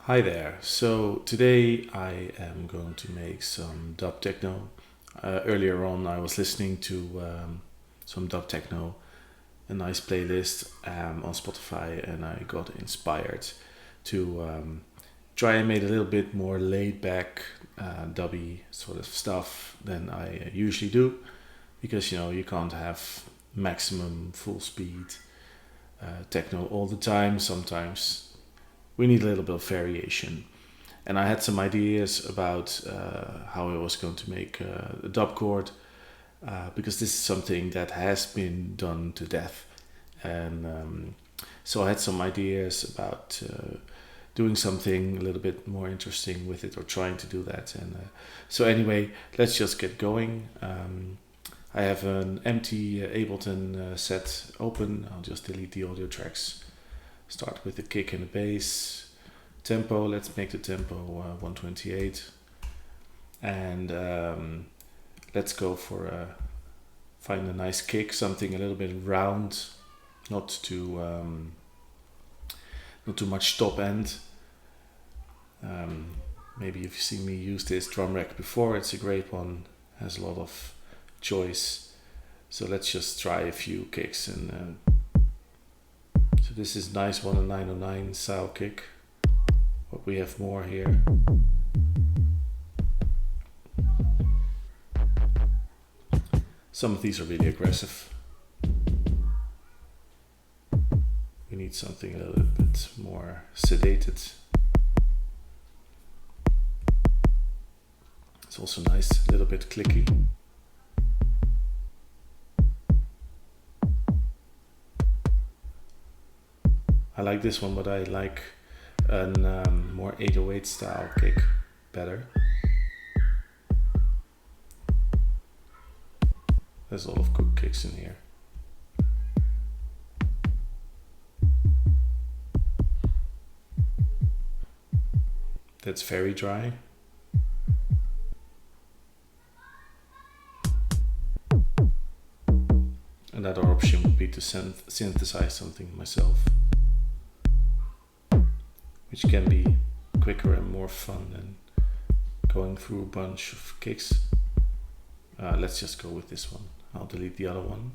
Hi there. So today I am going to make some dub techno. Earlier on, I was listening to some dub techno, a nice playlist on Spotify, and I got inspired to try and make a little bit more laid back, dubby sort of stuff than I usually do, because you can't have maximum full speed techno all the time. Sometimes we need a little bit of variation. And I had some ideas about how I was going to make a dub chord, because this is something that has been done to death. And so I had some ideas about doing something a little bit more interesting with it, or trying to do that. And so anyway, let's just get going. I have an empty Ableton set open. I'll just delete the audio tracks. Start with the kick and the bass. Tempo, let's make the tempo 128. And let's go for find a nice kick, something a little bit round, not too much top end. Maybe you've seen me use this drum rack before. It's a great one, has a lot of choice. So let's just try a few kicks. And so this is nice 10909 style kick. But we have more here. Some of these are really aggressive. We need something a little bit more sedated. It's also nice, a little bit clicky. I like this one, but I like a more 808 style kick better. There's a lot of good kicks in here. That's very dry. Another option would be to synthesize something myself, which can be quicker and more fun than going through a bunch of kicks. Let's just go with this one. I'll delete the other one.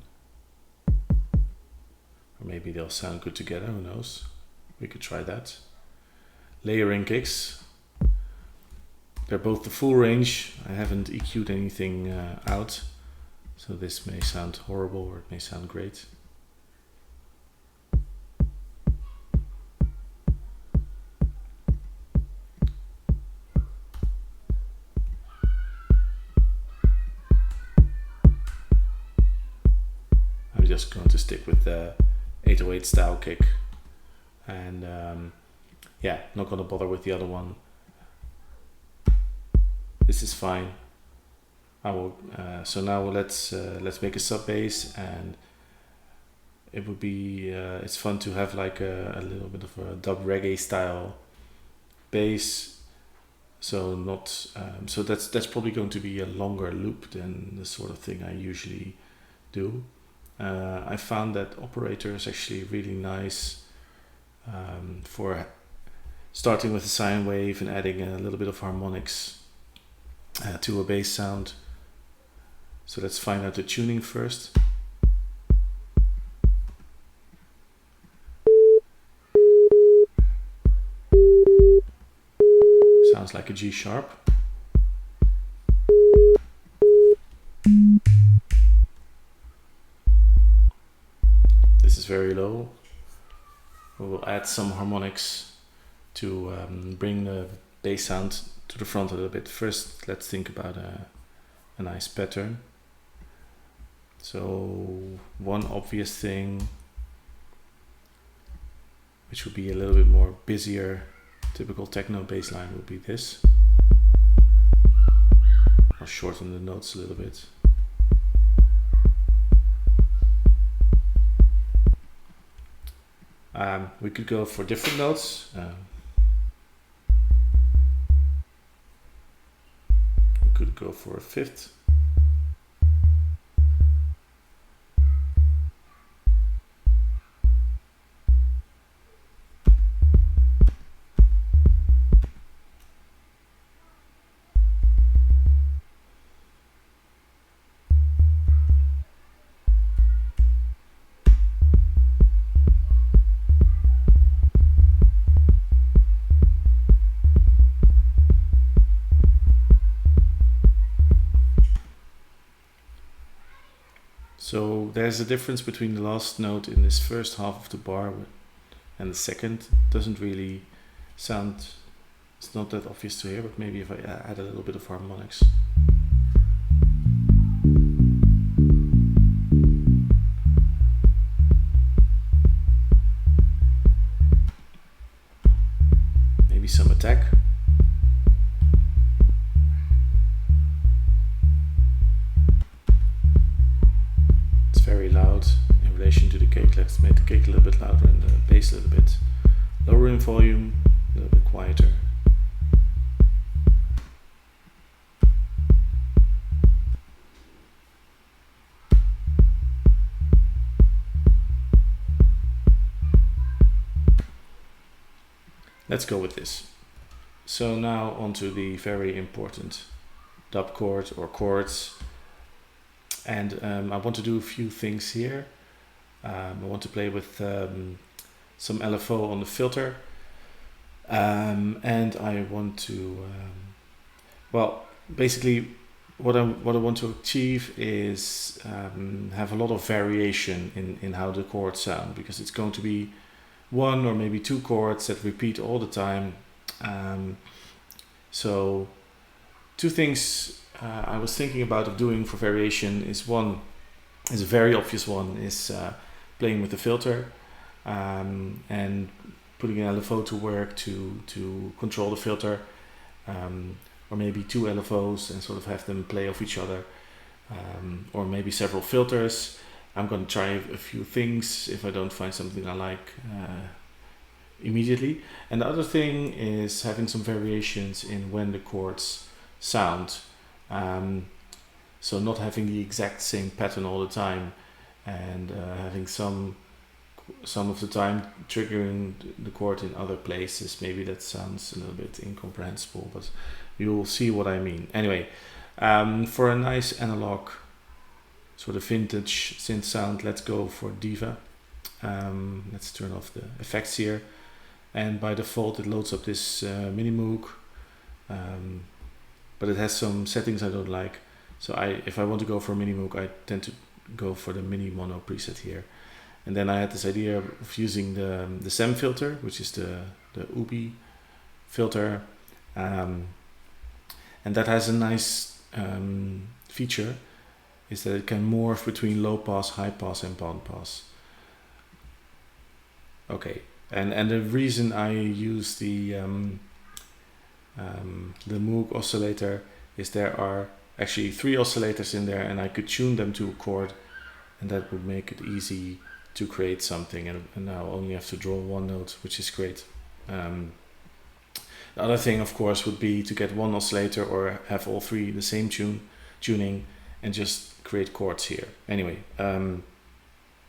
Or maybe they'll sound good together, who knows? We could try that. Layering kicks. They're both the full range. I haven't EQ'd anything out, so this may sound horrible or it may sound great. Just going to stick with the 808 style kick, and yeah, not going to bother with the other one. This is fine. I will. So now let's make a sub bass, and it would be it's fun to have like a little bit of a dub reggae style bass. So not so that's probably going to be a longer loop than the sort of thing I usually do. I found that operator is actually really nice for starting with a sine wave and adding a little bit of harmonics to a bass sound. So let's find out the tuning first. Sounds like a G sharp. Very low. We will add some harmonics to bring the bass sound to the front a little bit. First, let's think about a nice pattern. So one obvious thing, which would be a little bit more busier, typical techno bass line, would be this. I'll shorten the notes a little bit. We could go for different notes. We could go for a fifth. So there's a difference between the last note in this first half of the bar and the second. Doesn't really sound, it's not that obvious to hear, but maybe if I add a little bit of harmonics. Maybe some attack. Very loud in relation to the cake. Let's make the cake a little bit louder and the bass a little bit lower in volume, a little bit quieter. Let's go with this. So now onto the very important dub chord or chords. And I want to do a few things here. I want to play with some LFO on the filter. And I want to, well, basically what I want to achieve is have a lot of variation in how the chords sound, because it's going to be one or maybe two chords that repeat all the time. So two things I was thinking about doing for variation is one, is a very obvious one, is playing with the filter and putting an LFO to work to control the filter, or maybe two LFOs and sort of have them play off each other, or maybe several filters. I'm going to try a few things if I don't find something I like immediately. And the other thing is having some variations in when the chords sound. So not having the exact same pattern all the time, and having some of the time triggering the chord in other places. Maybe that sounds a little bit incomprehensible, but you'll see what I mean. Anyway, for a nice analog sort of vintage synth sound, let's go for Diva. Let's turn off the effects here, and by default it loads up this mini Moog. But it has some settings I don't like. So if I want to go for a mini Moog, I tend to go for the mini mono preset here. And then I had this idea of using the SEM filter, which is the UBI filter. And that has a nice feature, is that it can morph between low pass, high pass and band pass. Okay, and the reason I use the Moog oscillator is there are actually 3 oscillators in there, and I could tune them to a chord, and that would make it easy to create something, and now I only have to draw one note, which is great. The other thing, of course, would be to get one oscillator or have all 3 the same tuning and just create chords here. Anyway,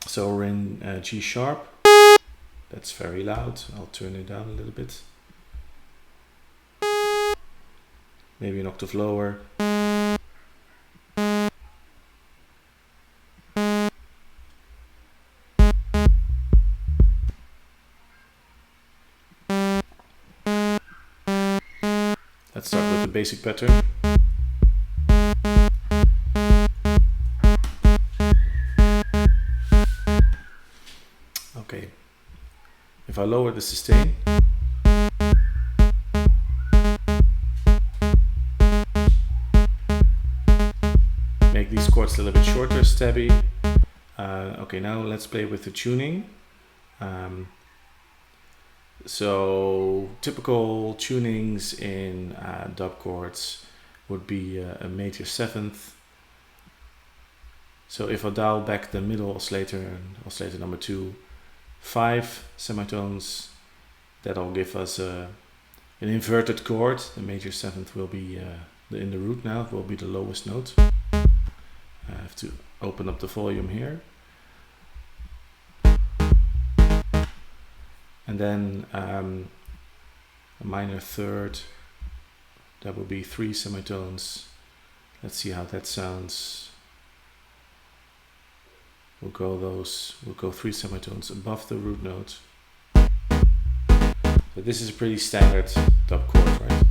so we're in G sharp. That's very loud. I'll turn it down a little bit. Maybe an octave lower. Let's start with the basic pattern. Okay, if I lower the sustain, make these chords a little bit shorter, stabby. Okay, now let's play with the tuning. So typical tunings in dub chords would be a major 7th. So if I dial back the middle oscillator and oscillator number 2, 5 semitones, that'll give us an inverted chord. The major 7th will be in the root now, it will be the lowest note. I have to open up the volume here. And then a minor 3rd, that will be 3 semitones. Let's see how that sounds. We'll go 3 semitones above the root note. So this is a pretty standard dub chord, right?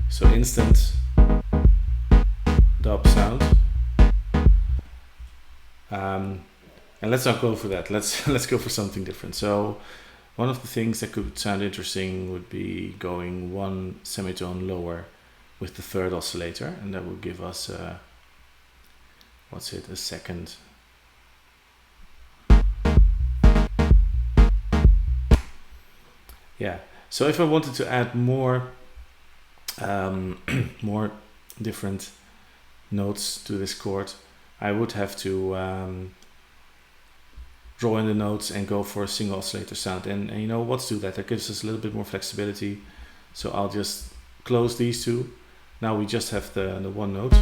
So instant And let's not go for that. Let's go for something different. So one of the things that could sound interesting would be going one semitone lower with the third oscillator, and that would give us a second. Yeah. So if I wanted to add more more different notes to this chord, I would have to draw in the notes and go for a single oscillator sound. And you know, let's do that. That gives us a little bit more flexibility. So I'll just close these two. Now we just have the one note.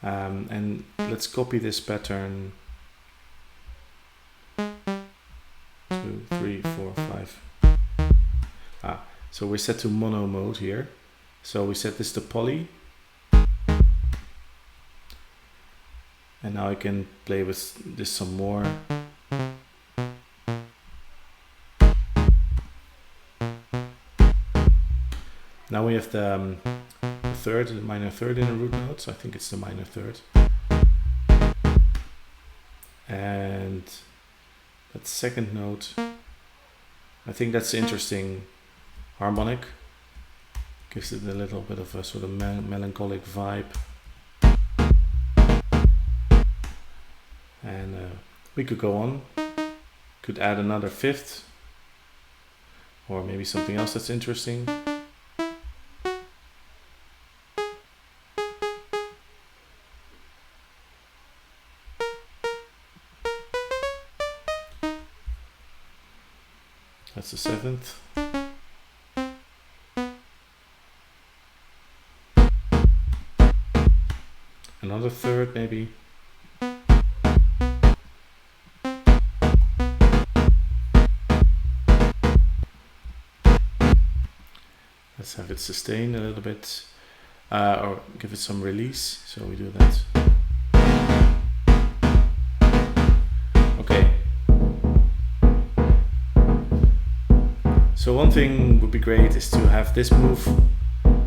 And let's copy this pattern. 2, 3, 4, 5. So we're set to mono mode here. So we set this to poly. And now I can play with this some more. Now we have the third, the minor third in the root note, so I think it's the minor third. And that second note, I think that's interesting. Harmonic, gives it a little bit of a sort of melancholic vibe. And we could go on, could add another fifth, or maybe something else that's interesting. That's the seventh. Another third maybe. Let's have it sustain a little bit, or give it some release. So we do that. Okay. So one thing would be great is to have this move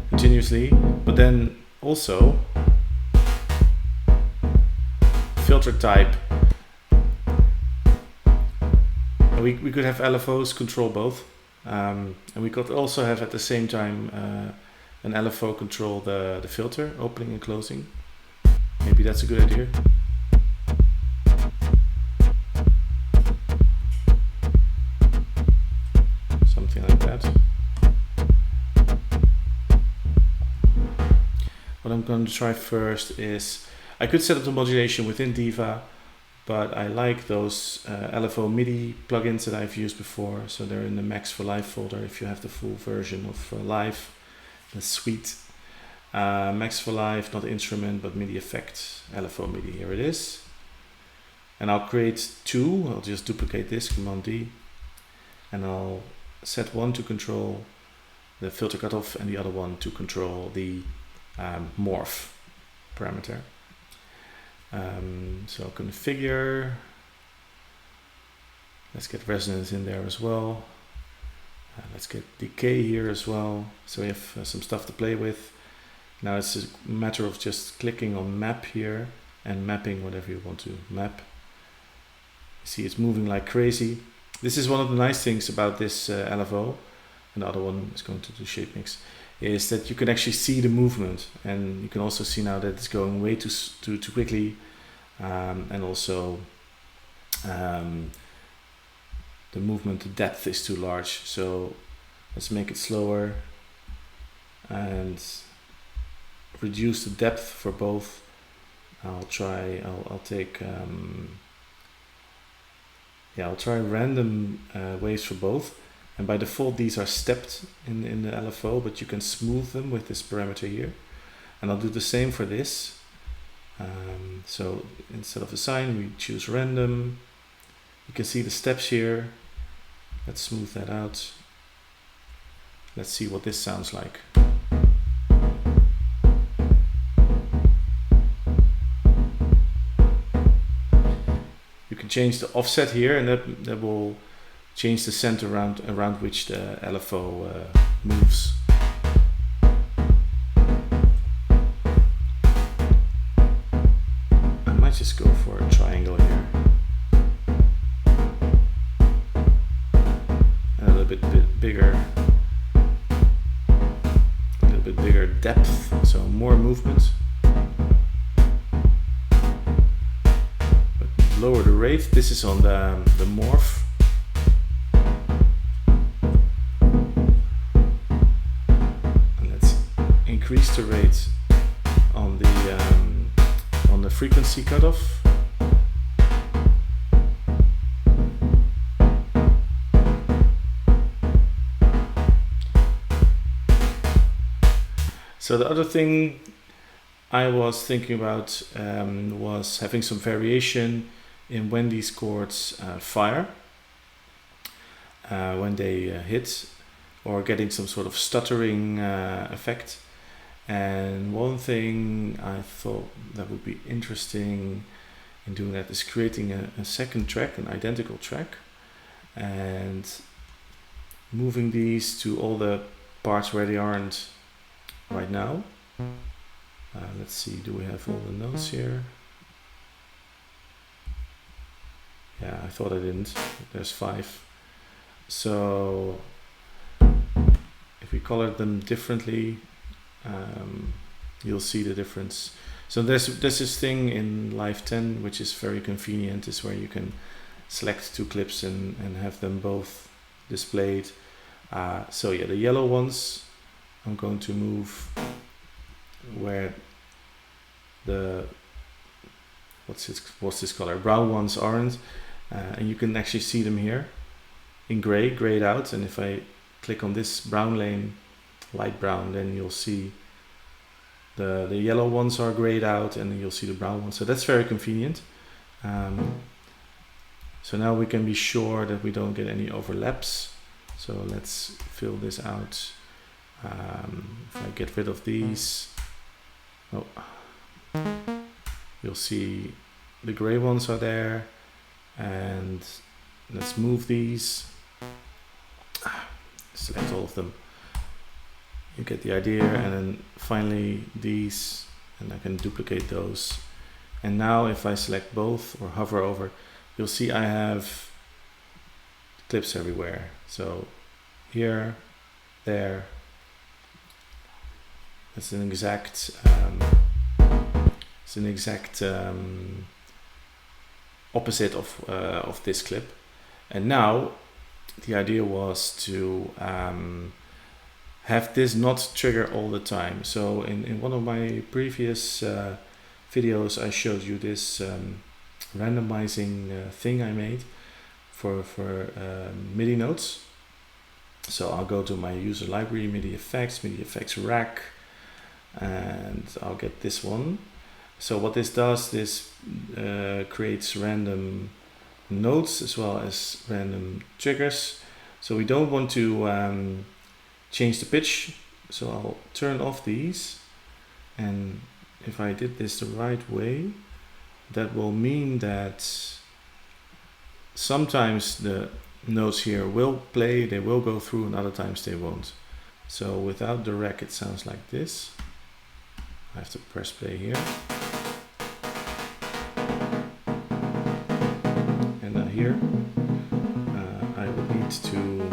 continuously, but then also filter type. We could have LFOs control both. And we could also have at the same time an LFO control the filter, opening and closing. Maybe that's a good idea. Something like that. What I'm going to try first is, I could set up the modulation within Diva, but I like those LFO MIDI plugins that I've used before. So they're in the Max for Live folder if you have the full version of Live. The suite. Max for Live, not instrument, but MIDI effect. LFO MIDI, here it is. And I'll create two. I'll just duplicate this, Command D. And I'll set one to control the filter cutoff and the other one to control the morph parameter. So configure, let's get resonance in there as well. Let's get decay here as well. So we have some stuff to play with. Now it's a matter of just clicking on map here and mapping whatever you want to map. You see it's moving like crazy. This is one of the nice things about this LFO, and the other one is going to do shape mix, is that you can actually see the movement, and you can also see now that it's going way too quickly, and also the movement, the depth is too large. So let's make it slower and reduce the depth for both. I'll try random waves for both. And by default, these are stepped in the LFO, but you can smooth them with this parameter here. And I'll do the same for this. So instead of a sine, we choose random. You can see the steps here. Let's smooth that out. Let's see what this sounds like. You can change the offset here, and that will change the center around which the LFO moves. I might just go for a triangle here. lower the rate. This is on the morph. And let's increase the rate on the frequency cutoff. So the other thing I was thinking about was having some variation in when these chords fire, when they hit, or getting some sort of stuttering effect. And one thing I thought that would be interesting in doing that is creating a second track, an identical track, and moving these to all the parts where they aren't right now. Let's see, do we have all the notes here? Yeah, I thought I didn't. There's 5. So if we color them differently, you'll see the difference. So there's this thing in Live 10 which is very convenient, is where you can select 2 clips and have them both displayed. So yeah, the yellow ones I'm going to move where the what's this color? Brown ones aren't, and you can actually see them here in gray, grayed out. And if I click on this brown lane, light brown, then you'll see the yellow ones are grayed out, and then you'll see the brown ones. So that's very convenient. So now we can be sure that we don't get any overlaps. So let's fill this out. If I get rid of these, you'll see the gray ones are there, and let's move these, select all of them, you get the idea. And then finally these, and I can duplicate those. And now if I select both or hover over, you'll see I have clips everywhere. So here, there. It's an exact opposite of this clip. And now the idea was to have this not trigger all the time. So in one of my previous videos I showed you this randomizing thing I made for MIDI notes. So I'll go to my user library, MIDI effects rack, and I'll get this one. So what this does, this creates random notes as well as random triggers. So we don't want to change the pitch, so I'll turn off these, and if I did this the right way, that will mean that sometimes the notes here will play, they will go through, and other times they won't. So without the rack it sounds like this. I have to press play here. And now here I would need to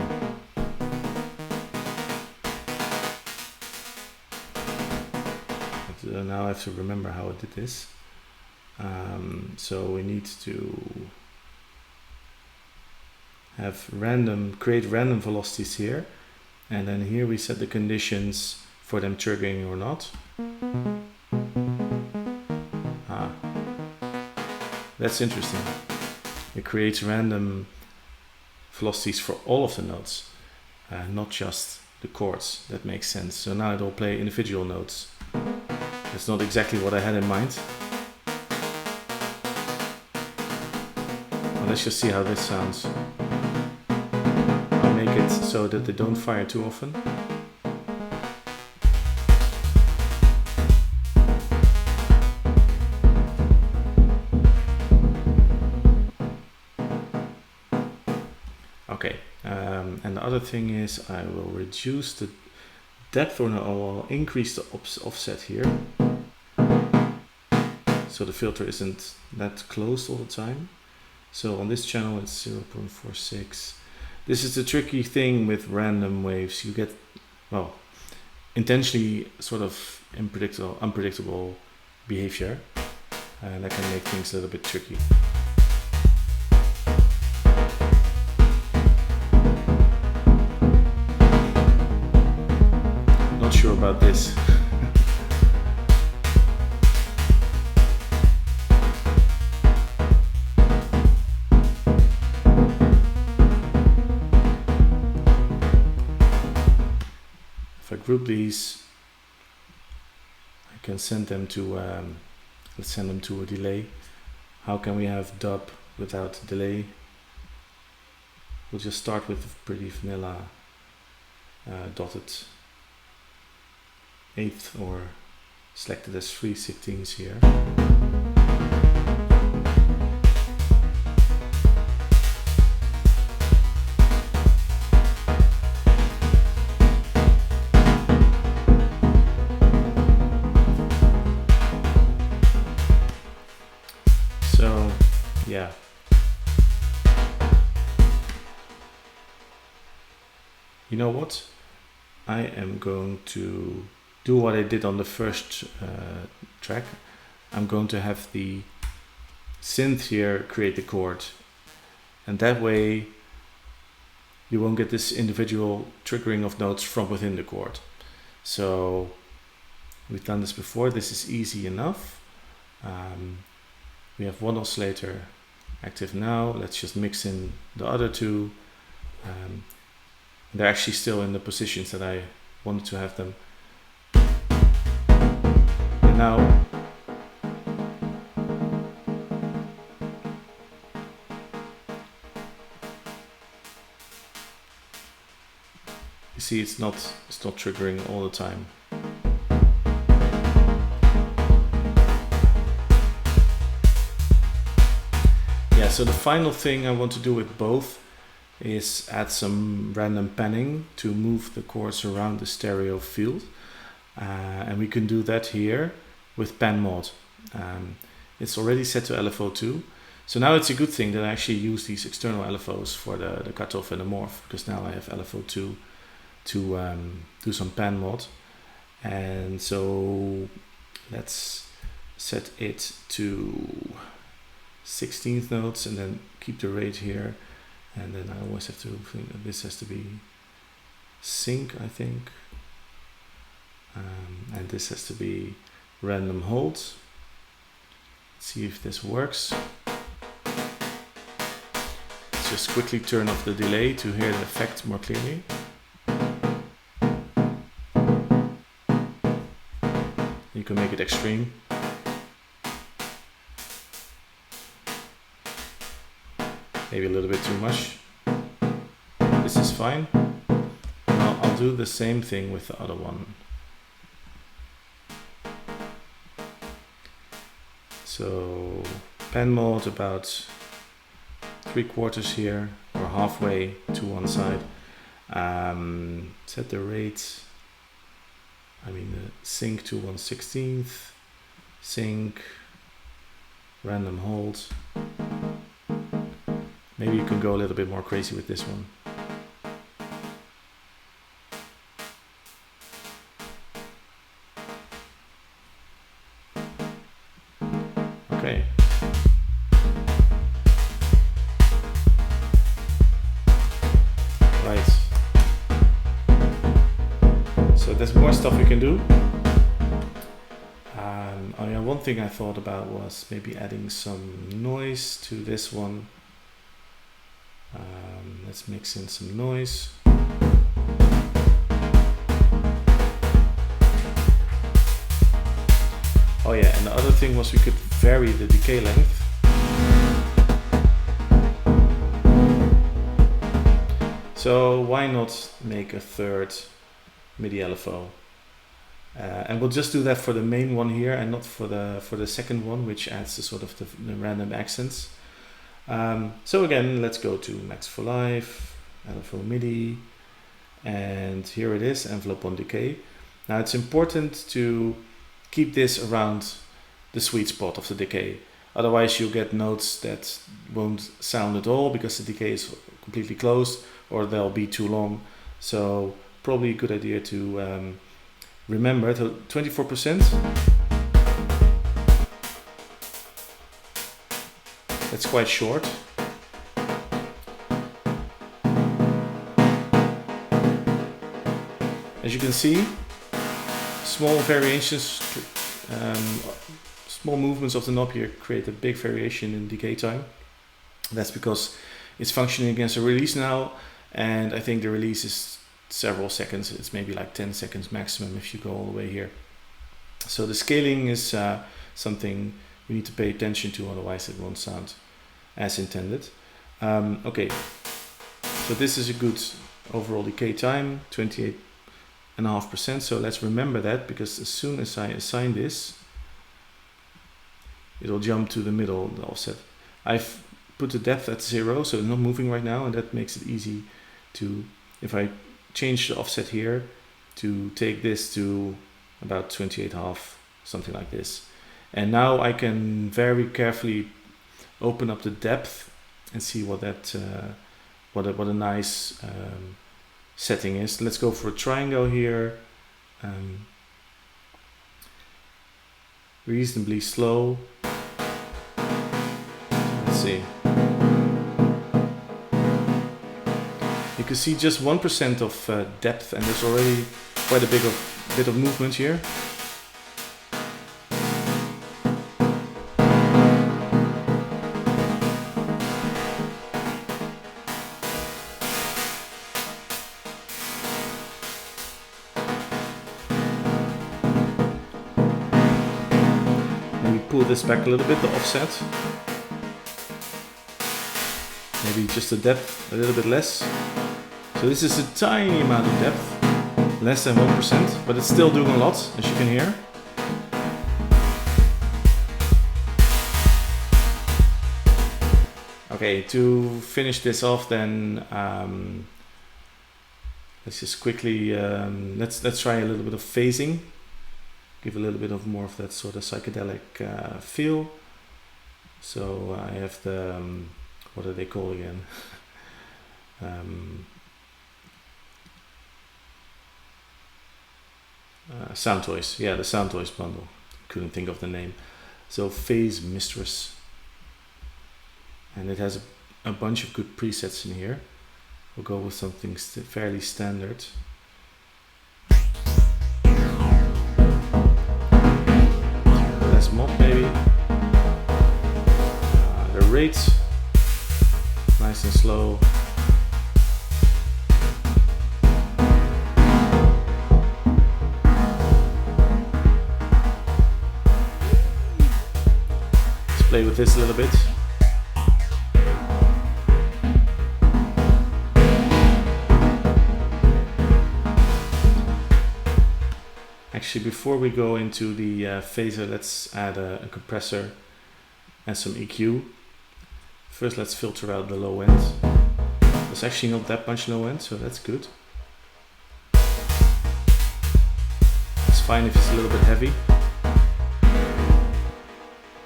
now I have to remember how I did this. So we need to have create random velocities here, and then here we set the conditions for them triggering or not. That's interesting. It creates random velocities for all of the notes, not just the chords. That makes sense. So now it will play individual notes. That's not exactly what I had in mind. Well, let's just see how this sounds. I'll make it so that they don't fire too often. Okay, and the other thing is I will reduce the depth, or no, I will increase the offset here, so the filter isn't that closed all the time. So on this channel it's 0.46. This is the tricky thing with random waves. You get, well, intentionally sort of unpredictable behavior, and that can make things a little bit tricky. about this. If I group these, I can send them to, let's send them to a delay. How can we have dub without delay? We'll just start with a pretty vanilla dotted eighth, or selected as 3/16 here. So, yeah. You know what? I am going to do what I did on the first track. I'm going to have the synth here create the chord, and that way you won't get this individual triggering of notes from within the chord. So we've done this before. This is easy enough. We have one oscillator active now. Let's just mix in the other two. They're actually still in the positions that I wanted to have them. And now you see it's not triggering all the time. Yeah, so the final thing I want to do with both is add some random panning to move the chords around the stereo field. And we can do that here with pan mod. It's already set to LFO2. So now it's a good thing that I actually use these external LFOs for the cutoff and the morph, because now I have LFO2 to do some pan mod. And so let's set it to 16th notes and then keep the rate here. And then I always have to think that this has to be sync, I think. And this has to be random holds. Let's see if this works. Let's just quickly turn off the delay to hear the effect more clearly. You can make it extreme. Maybe a little bit too much. This is fine. Now I'll do the same thing with the other one. So pan mode about 3/4 here, or halfway to one side. Set the rate, the sync to 1/16th, sync, random hold. Maybe you can go a little bit more crazy with this one. Okay. Right. So there's more stuff we can do. One thing I thought about was maybe adding some noise to this one. Let's mix in some noise. Oh yeah, and the other thing was we could vary the decay length. So why not make a third MIDI LFO? And we'll just do that for the main one here and not for the second one, which adds the sort of the random accents. So again, let's go to Max for Live, LFO MIDI, and here it is, envelope on decay. Now it's important to keep this around the sweet spot of the decay. Otherwise you'll get notes that won't sound at all because the decay is completely closed, or they'll be too long. So probably a good idea to remember to 24%. That's quite short. As you can see, small variations, small movements of the knob here create a big variation in decay time. That's because it's functioning against a release now, and I think the release is several seconds. It's maybe like 10 seconds maximum if you go all the way here. So the scaling is something we need to pay attention to, otherwise it won't sound as intended. Okay, so this is a good overall decay time, 28.5%. So let's remember that, because as soon as I assign this, it'll jump to the middle, the offset. I've put the depth at 0, so it's not moving right now, and that makes it easy to, if I change the offset here, to take this to about 28.5, something like this. And now I can very carefully open up the depth and see what that, what a nice setting is. Let's go for a triangle here. Reasonably slow. Let's see. You can see just 1% of depth, and there's already quite a bit of movement here. Pull this back a little bit, the offset. Maybe just the depth a little bit less. So this is a tiny amount of depth, less than 1%, but it's still doing a lot, as you can hear. Okay, to finish this off then, let's just quickly, let's try a little bit of phasing. Give a little bit of more of that sort of psychedelic feel. So I have the, what are they called again? Sound Toys, yeah, the Sound Toys bundle. Couldn't think of the name. So Phase Mistress. And it has a bunch of good presets in here. We'll go with something fairly standard. Mod maybe. The rate, nice and slow. Let's play with this a little bit. Actually, before we go into the phaser, let's add a compressor and some EQ. First, let's filter out the low end. There's actually not that much low end, so that's good. It's fine if it's a little bit heavy.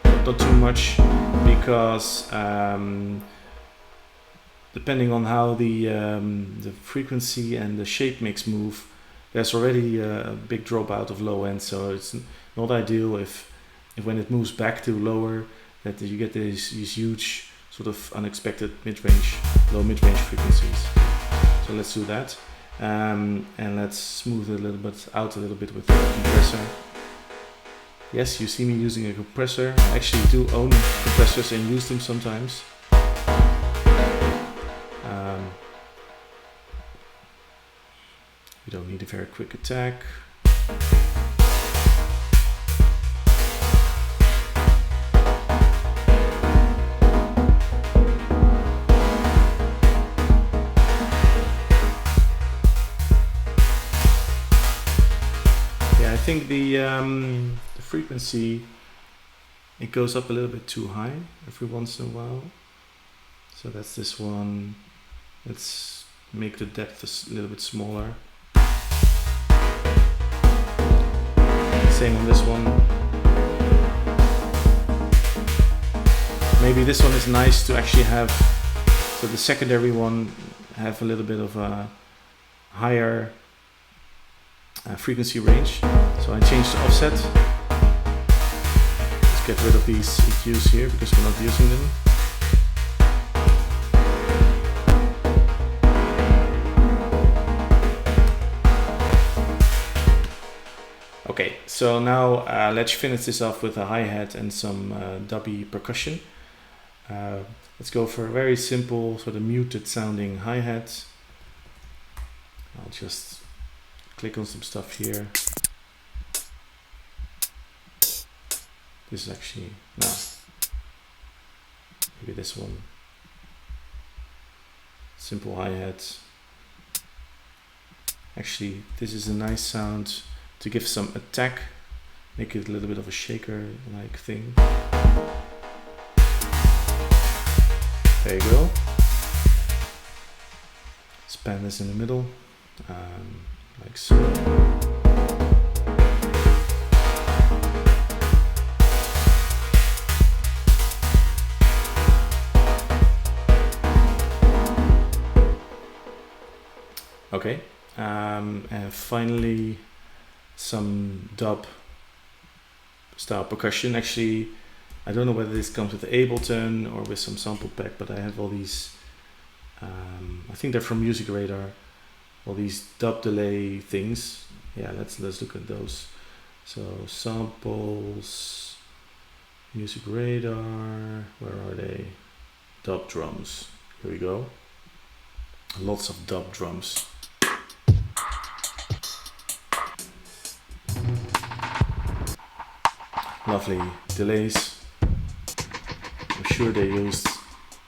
But not too much, because depending on how the frequency and the shape mix move, there's already a big dropout of low end, so it's not ideal if when it moves back to lower, that you get these huge sort of unexpected low mid-range frequencies. So let's do that, and let's smooth it a little bit out a little bit with the compressor. Yes, you see me using a compressor. I actually do own compressors and use them sometimes. We don't need a very quick attack. Yeah, I think the frequency, it goes up a little bit too high every once in a while. So that's this one. Let's make the depth a little bit smaller. Same on this one. Maybe this one is nice to actually have, so the secondary one have a little bit of a higher frequency range. So I changed the offset. Let's get rid of these EQs here because we're not using them. Okay, so now let's finish this off with a hi-hat and some dubby percussion. Let's go for a very simple sort of muted sounding hi-hat. I'll just click on some stuff here. This is actually, no, maybe this one. Simple hi-hat. Actually, this is a nice sound to give some attack, make it a little bit of a shaker-like thing. There you go. Span this in the middle, like so. Okay, and finally some dub style percussion. Actually, I don't know whether this comes with Ableton or with some sample pack, but I have all these, I think they're from Music Radar, all these dub delay things. Yeah, let's look at those. So samples, Music Radar, where are they? Dub drums, here we go. Lots of dub drums. Lovely delays. I'm sure they used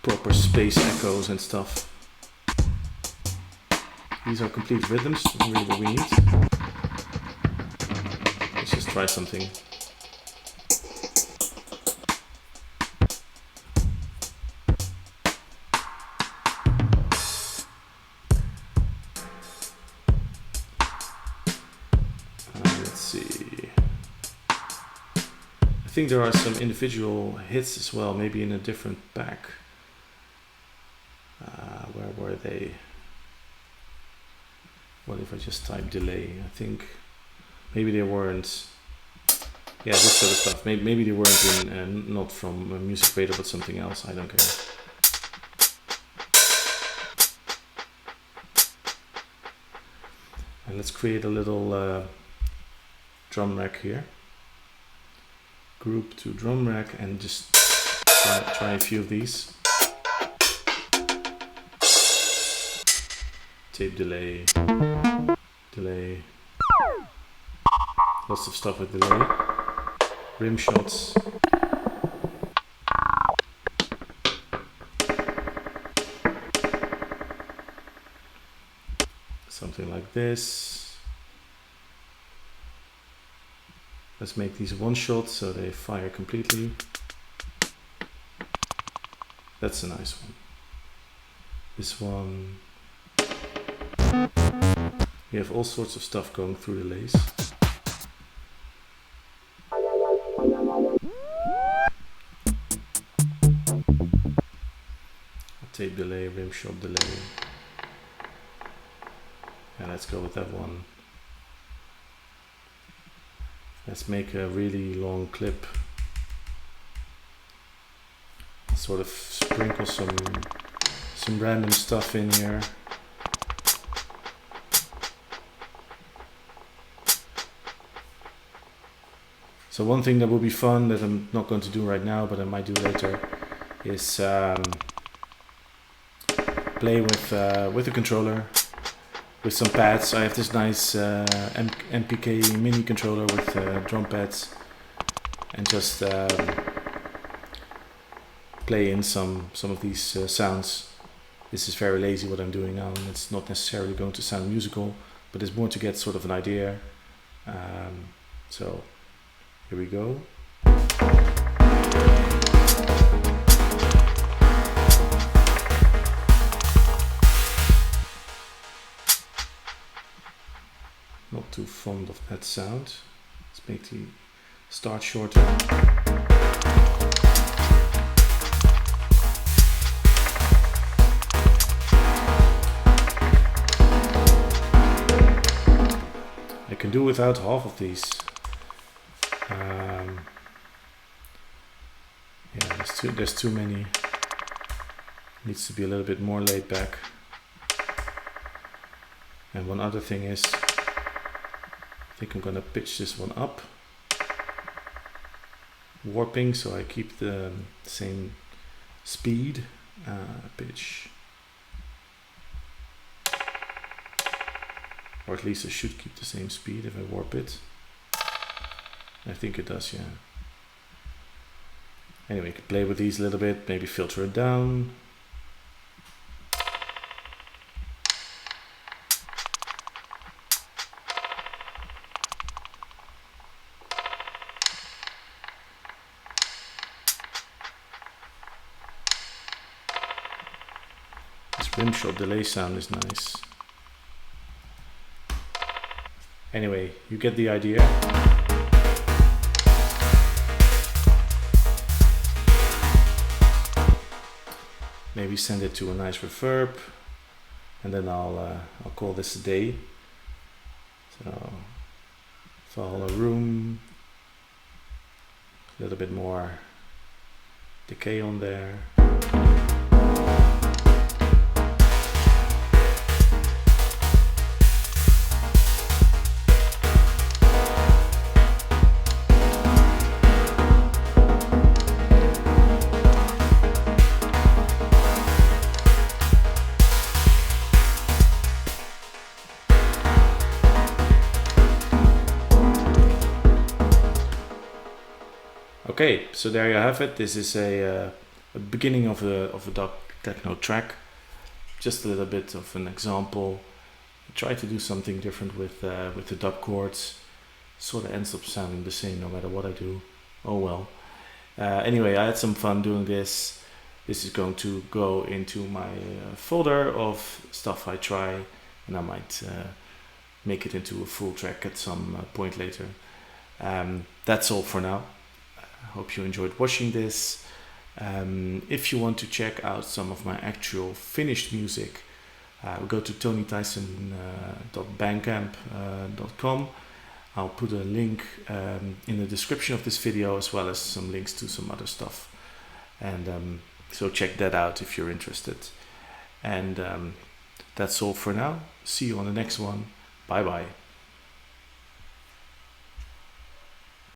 proper space echoes and stuff. These are complete rhythms, really what we need. Let's just try something. Let's see. I think there are some individual hits as well, maybe in a different pack. Where were they? What if I just type delay? I think maybe they weren't. Yeah, this sort of stuff. Maybe they weren't in, not from Music Radar, but something else. I don't care. And let's create a little drum rack here. Group to drum rack and just try a few of these. Tape delay, delay, lots of stuff with delay, rim shots, something like this. Let's make these one shots so they fire completely. That's a nice one. This one. We have all sorts of stuff going through the lace. Tape delay, rim shot delay. And let's go with that one. Let's make a really long clip. Sort of sprinkle some random stuff in here. So one thing that would be fun that I'm not going to do right now, but I might do later, is play with a controller, with some pads. I have this nice MPK mini controller with drum pads, and just play in some of these sounds. This is very lazy what I'm doing now, and it's not necessarily going to sound musical, but it's more to get sort of an idea. So here we go. Not too fond of that sound. Let's make the start shorter. I can do without half of these. Yeah, there's too many. Needs to be a little bit more laid back. And one other thing is, I think I'm gonna pitch this one up. warping, so I keep the same speed, pitch, or at least I should keep the same speed if I warp it. I think it does, yeah. Anyway, you can play with these a little bit, maybe filter it down. This rim shot delay sound is nice. Anyway, you get the idea. Maybe send it to a nice reverb, and then I'll call this a day. So follow a room, a little bit more decay on there. Okay, so there you have it. This is a beginning of a dub techno track. Just a little bit of an example. I try to do something different with the dub chords. Sort of ends up sounding the same no matter what I do. Oh well. Anyway, I had some fun doing this. This is going to go into my folder of stuff I try, and I might make it into a full track at some point later. That's all for now. I hope you enjoyed watching this. If you want to check out some of my actual finished music, go to tonytyson.bandcamp.com. I'll put a link in the description of this video, as well as some links to some other stuff. And so check that out if you're interested. And that's all for now. See you on the next one. Bye bye.